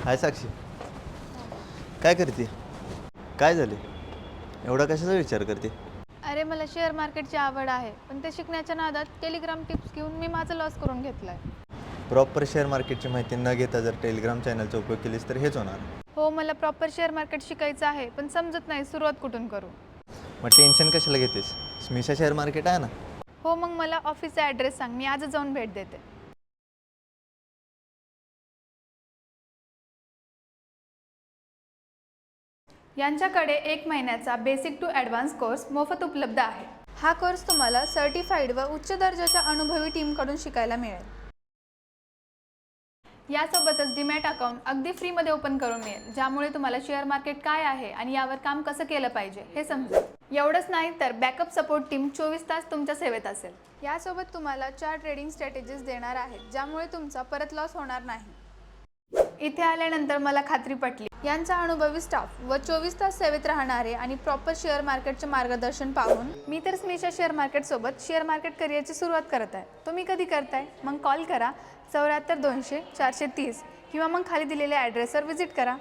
हाय साक्षी, काय करते? काय झाले? एवढा कशाचा विचार करते? अरे मला शेअर मार्केटची आवड आहे, पण ते शिकण्याच्या नादात टेलिग्राम टिप्स घेऊन मी माझं लॉस करून घेतलाय. प्रॉपर शेअर मार्केटची माहिती न घेता जर टेलिग्राम चॅनलचा उपयोग केलीस तर हेच होणार. हो, मला प्रॉपर शेअर मार्केट शिकायचं आहे, पण समजत नाही सुरुवात कुठून करू. मग टेन्शन कशाला घेतेस? स्मिशा शेअर मार्केट आहे ना. हो, मग मला ऑफिसचा ॲड्रेस सांग, मी आजच जाऊन भेट देते. यांच्याकडे 1 महिन्याचा बेसिक टू ॲडव्हान्स कोर्स मोफत उपलब्ध आहे. हा कोर्स तुम्हाला सर्टिफाईड व उच्च दर्जाच्या अनुभवी टीमकडून शिकायला मिळेल. यासोबतच डीमॅट अकाउंट अगदी फ्रीमध्ये ओपन करून मिळेल, ज्यामुळे तुम्हाला शेअर मार्केट काय आहे आणि यावर काम कसं केलं पाहिजे हे समजेल. एवढंच नाही तर बॅकअप सपोर्ट टीम 24 तास तुमच्या सेवेत असेल. यासोबत तुम्हाला 4 ट्रेडिंग स्ट्रॅटेजीज देणार आहेत, ज्यामुळे तुमचा परत लॉस होणार नाही. इथे आल्यानंतर मला खात्री पटली. यांचा अनुभवी स्टाफ व 24 तास सेवेत राहणारे आणि प्रॉपर शेअर मार्केटचे मार्गदर्शन पाहून मी तर स्मिशा शेअर मार्केटसोबत शेअर मार्केट करिअरची सुरुवात करत आहे. तुम्ही कधी करताय? मग कॉल करा 74 200 430 किंवा मग खाली दिलेल्या ॲड्रेसवर व्हिजिट करा.